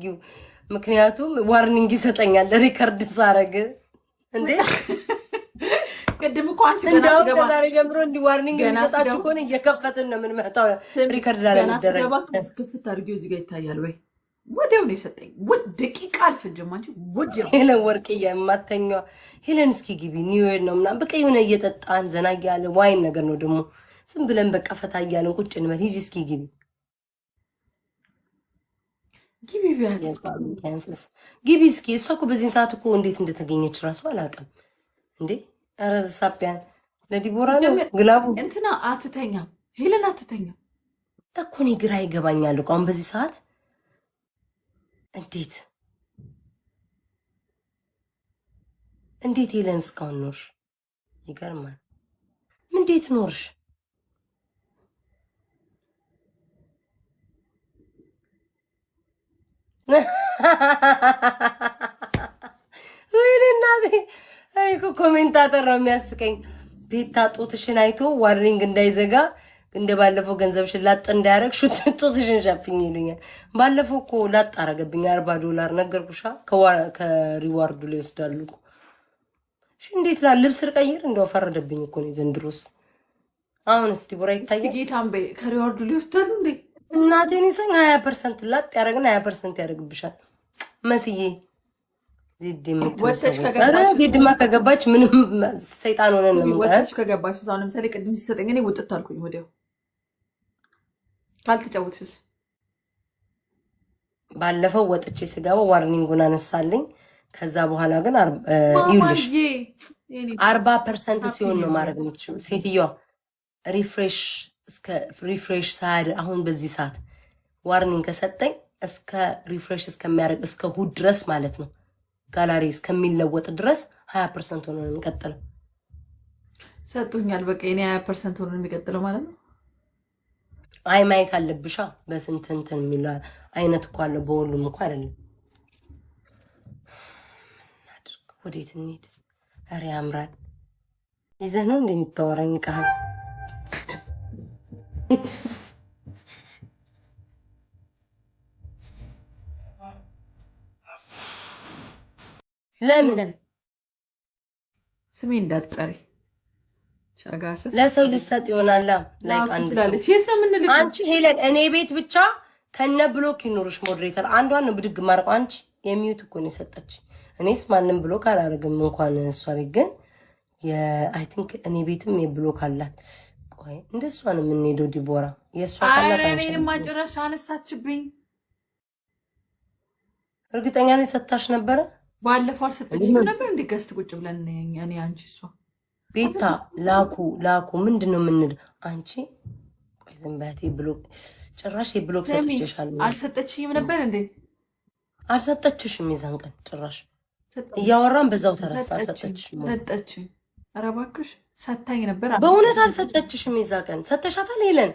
አድርጊው። ምክንያቱም ዋርኒንግ ይሰጠኛል ሪከርድ ሳረግ እንዴ ቅድም እኮ አንቺ ገና ስገባ ዛሬ ጀምሮ እንዲ ዋርኒንግ የሚሰጣችሁ ከሆነ እየከፈትን ነው የምንመጣው። ሪከርድ ላለመደረግ ገና ስገባ ክፍት አድርጊው እዚህ ጋር ይታያል ወይ? ወዲያው ነው የሰጠኝ። ደቂቃ አልፈጀም። አንቺ ወዲያው ሄለን ወርቅዬ የማተኛዋ ሄለን እስኪ ግቢ ኒው ይር ነው ምናምን በቃ የሆነ እየጠጣን ዘና እያለ ዋይን ነገር ነው ደግሞ ዝም ብለን በቃ ፈታ እያለን ቁጭ እንበል። ሂጂ እስኪ ግቢ ግቢ ቢያንስ ግቢ እስኪ። እሷ እኮ በዚህን ሰዓት እኮ እንዴት እንደተገኘች እራሱ አላውቅም እንዴ። ኧረ ሳቢያን ለዲቦራ ነው ግላቡ እንትና አትተኛም፣ ሄለን አትተኛም እኮ። እኔ ግራ ይገባኛል እኮ አሁን በዚህ ሰዓት እንዴት ሄለን እስካሁን ኖርሽ? ይገርማል። እንዴት ኖርሽ? ወይኔ እናቴ እኔ እኮ ኮሜንታተር ነው የሚያስቀኝ። ቤታ ጡትሽን አይቶ ዋርኒንግ እንዳይዘጋ እንደ ባለፈው ገንዘብሽን ላጥ እንዳያረግ ጡትሽን ሸፍኝ ይሉኛል። ባለፈው እኮ ላጥ አረገብኝ $40 ነገርኩሻ። ከሪዋርዱ ላይ ይወስዳሉ እኮ። እሺ እንዴት ላ ልብስ ልቀይር እንደው ፈረደብኝ እኮ ነው ዘንድሮስ። አሁን እስቲ ዲቦራ ይታያል። ጌታም በይ ከሪዋርዱ ላይ ይወስዳሉ እንዴ? እናቴን ይሰኝ 20% ላጥ ያረግና 20% ያደርግብሻል መስዬ ዜድማ ከገባች ምንም ሰይጣን ሆነን ነው ወጥተሽ ከገባች አሁን ለምሳሌ ቅድም ሲሰጠኝ እኔ ውጥት አልኩኝ ወዲያው። ካልተጫወትሽስ? ባለፈው ወጥቼ ስገባ ዋርኒንጉን አነሳልኝ። ከዛ በኋላ ግን ይኸውልሽ 40% ሲሆን ነው ማድረግ የምትችሉ ሴትዮዋ። ሪፍሬሽ ሳያድ አሁን በዚህ ሰዓት ዋርኒንግ ከሰጠኝ እስከ ሪፍሬሽ እስከሚያደርግ እስከ እሑድ ድረስ ማለት ነው ጋላሪ እስከሚለወጥ ድረስ 20% ሆኖ ነው የሚቀጥለው። ሰጡኛል በቃ የኔ 20% ሆኖ ነው የሚቀጥለው ማለት ነው። አይ ማየት አለብሻ በስንት እንትን የሚል አይነት እኮ አለ። በሁሉም እኮ አይደለም። ወዴት እንሂድ? ኧረ ያምራል። ይዘህ ነው እንደምታወራኝ ቃል ለምን ስሜ እንዳትጠሪ ሻጋሰ ለሰው ሊሰጥ ይሆናል። ላይክ አንድ አንቺ ሄለን እኔ ቤት ብቻ ከነ ብሎክ ይኖርሽ ሞዴሬተር አንዷን ነው ብድግ ማርቆ አንቺ የሚዩት እኮ ነው የሰጠች። እኔስ ማንንም ብሎክ አላደርግም እንኳን እሷ ቤት ግን አይ ቲንክ እኔ ቤትም የብሎክ አላት። ቆይ እንደሷ ነው የምንሄደው ዲቦራ የሷ ካላት አንቺ እኔንም ማጭራሽ አነሳችብኝ። እርግጠኛ ነኝ ሰጣሽ ነበረ ባለፈው አልሰጠችም ነበር እንዴ? ገስት ቁጭ ብለን እኔ አንቺ እሷ ቤታ ላኩ ምንድነው የምንል አንቺ ቆይ ዝም በያት። ብሎክ ጭራሽ የብሎክ ሰጥቼሻል። አልሰጠችኝም ነበር እንዴ? አልሰጠችሽም። የዛን ቀን ጭራሽ እያወራን በዛው ተረሳ። አልሰጠችሽም። ሰጠችኝ። ኧረ እባክሽ ሰታኝ ነበር። በእውነት አልሰጠችሽም። የዛ ቀን ሰተሻታል ሄለን።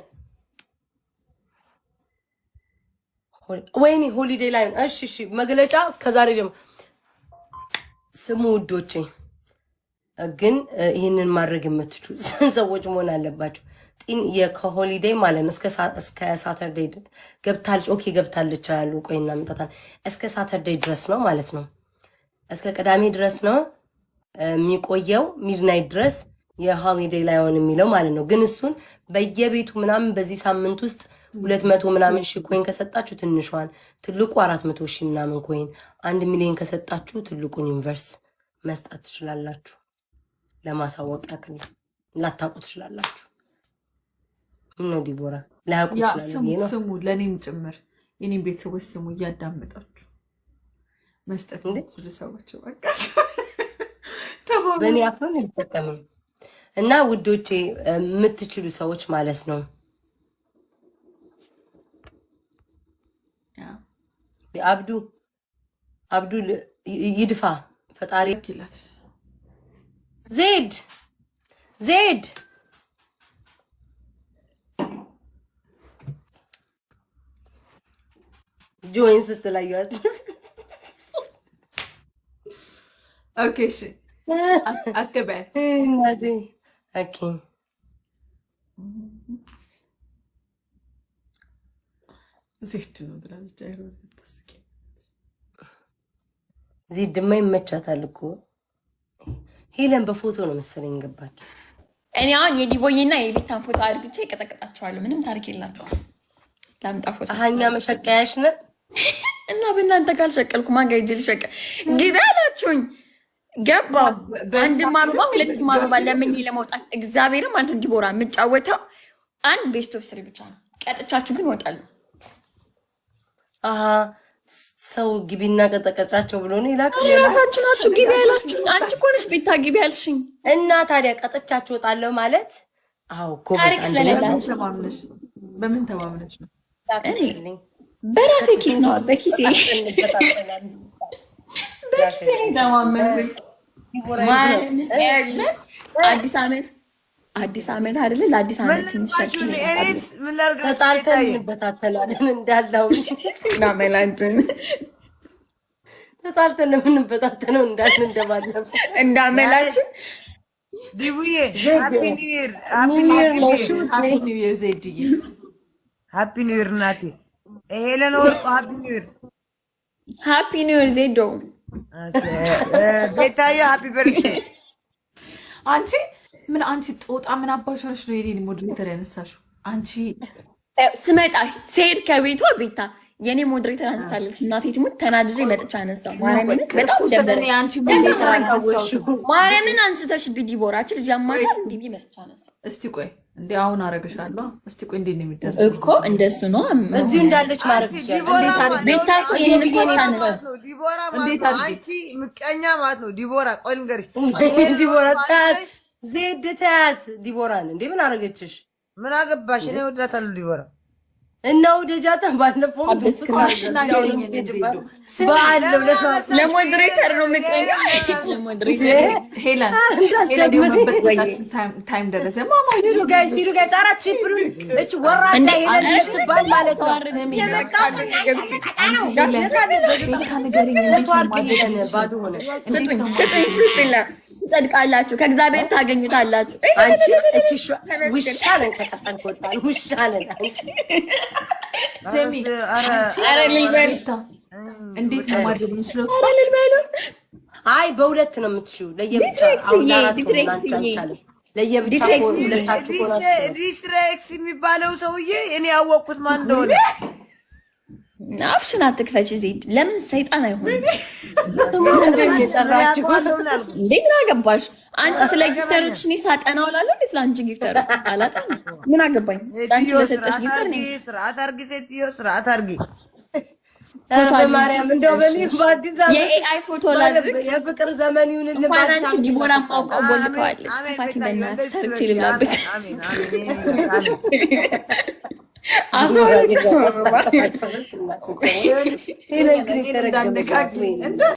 ወይኔ ሆሊዴይ ላይ እሺ መግለጫ እስከዛሬ ጀምሮ ስሙ ውዶቼ። ግን ይህንን ማድረግ የምትችሉ ሰዎች መሆን አለባቸው። ከሆሊዴይ ማለት ነው እስከ ሳተርዴይ ገብታለች። ኦኬ ገብታለች አሉ። ቆይ እናምጣታለን። እስከ ሳተርዴይ ድረስ ነው ማለት ነው። እስከ ቅዳሜ ድረስ ነው የሚቆየው ሚድናይት ድረስ የሆሊዴይ ላይሆን የሚለው ማለት ነው። ግን እሱን በየቤቱ ምናምን በዚህ ሳምንት ውስጥ 200 ምናምን ሺህ ኮይን ከሰጣችሁ ትንሿን፣ ትልቁ 400 ሺህ ምናምን ኮይን፣ 1 ሚሊዮን ከሰጣችሁ ትልቁን ዩኒቨርስ መስጠት ትችላላችሁ። ለማሳወቅ ያክል ላታውቁ ትችላላችሁ። ምን ነው ዲቦራ ላያውቁ ይችላሉ። ስሙ ለኔም ጭምር የኔም ቤተሰቦች ስሙ እያዳመጣችሁ መስጠት እንደ ሰዎች በቃ በእኔ አፍሮን ይጠቀም እና ውዶቼ የምትችሉ ሰዎች ማለት ነው። አብዱ ይድፋ ፈጣሪ ይላል። ዜድ ጆይን ስትላዩት ኦኬ እሺ አስገባይ ኦኬ ዜድ ነው ትላለች። አይሮዝ ተስቂ ዜድማ ይመቻታል እኮ ሄለን በፎቶ ነው መሰለኝ ገባች። እኔ አሁን የዲቦዬና የቤታን ፎቶ አድርግቼ ይቀጠቅጣቸዋለሁ። ምንም ታሪክ የላቸውም። ላምጣ ፎቶ አሃኛ መሸቀያሽ ነን እና በእናንተ ካልሸቀልኩ ማን ጋር ሂጅ ልሸቀል? ግቢ አላችሁኝ ገባ። አንድም አበባ ሁለትም አበባ ለምኜ ለመውጣት እግዚአብሔርም ማለት ነው። ዲቦራ የምጫወተው አንድ ቤስት ኦፍ ስሪ ብቻ ነው። ቀጥቻችሁ ግን እወጣለሁ። አሃ ሰው ግቢና ቀጠቀጫቸው ብሎ ነው ይላል። ራሳችሁ ናችሁ ግቢ ያላችሁኝ። አንቺ እኮ ነሽ ቤታ ግቢ ያልሽኝ። እና ታዲያ ቀጥቻችሁ እወጣለሁ ማለት አዎ እኮ ታሪክ ስለሌላችሁ በምን ተማምነች ነው? በራሴ ኪስ ነው በኪሴ በኪሴ ላይ ተማመንኩኝ። አዲስ ዓመት አይደለ? ለአዲስ ዓመት ትንሽ ተጣልተን እንበታተናለን እንዳለው እንዳመላንትን ተጣልተን ለምንበታተነው እንዳልን እንደማለፈ እንዳመላችን ዲቡዬ ሃፒ ኒው ይር ዜድዬ ሃፒ ኒው ይር ናቲ ሄለን ወርቁ ሃፒ ኒው ይር ዜዶ ቤታዬ ሃፒ በርዝዴ አንቺ ምን አንቺ ጦጣ ምን አባሽ ሆነሽ ነው የኔን ሞዴሬተር ያነሳሽው? አንቺ ስመጣ ስሄድ ከቤቷ ቤታ የኔ ሞዴሬተር አንስታለች። እናቴ ትሙት ተናድጄ መጥቻ አነሳው። ማርያምን በጣም ደበረ። አንቺ ሞዴሬተር አንስታውሽው ማርያምን አንስተሽ ቢዲቦራች ልጅ አማራስ እንዴ መጥቻ አነሳው። እስቲ ቆይ እንዴ አሁን አረጋሻለሁ። እስቲ ቆይ እንዴ ነው የሚደረግ እኮ እንደሱ ነው። እዚሁ እንዳለች ማረግ ይችላል። ቤታ እኮ ይሄን ቦታ ነው ዲቦራ ማለት አንቺ ምቀኛ ማለት ነው። ዲቦራ ቆይ ልንገርሽ፣ ዲቦራ ታት ዜድ ታያት ዲቦራን እንዴ ምን አረገችሽ? ምን አገባሽ? እኔ ወዳታለሁ ዲቦራ እና ወደጃታ ባለፈው ለሞዴሬተር ነው ምቀኛ ለሞዴሬተር ሄለን ታይም ደረሰ። ማማ ሂዱ ጋይስ አራት ሺህ ብር እች ወራ ሄለን ባል ማለት ነው ባዶ ሆነ። ስጡኝ ትሩፍላ ትጸድቃላችሁ፣ ከእግዚአብሔር ታገኙታላችሁ። አንቺ እቺ ውሻ ነን ከቀጠን ወጣን ውሻ ነን አንቺ ኧረ ልልበል እንዴት ነው ማድረግ የምችለው? ኧረ ልልበል። አይ በሁለት ነው የምትሽው ለየብቻ ለየብቻ ዲስትሬክስ የሚባለው ሰውዬ እኔ ያወቅኩት ማን እንደሆነ። አፍሽን አትክፈች ዜድ። ለምን ሰይጣን አይሆንም እንዴ? ምን አገባሽ አንቺ? ስለ ጊፍተሮች እኔ ሳጠና ውላለሁ እንዴ? ስለ አንቺ ጊፍተር አላጠና ምን አገባኝ? አንቺ ለሰጠሽ ጊፍተር ነኝ። ስርዓት አርጊ ሴትዮ፣ ስርዓት አርጊ። ማርያም እንደው በዚህ ባዲዛ የኤአይ ፎቶ ላድርግ። የፍቅር ዘመን ይሁን እንኳን አንቺ ዲቦራ ማውቀው ቦልከዋለች። ጥፋችን በእናትሽ ሰርቼ ልብላበት። አሶ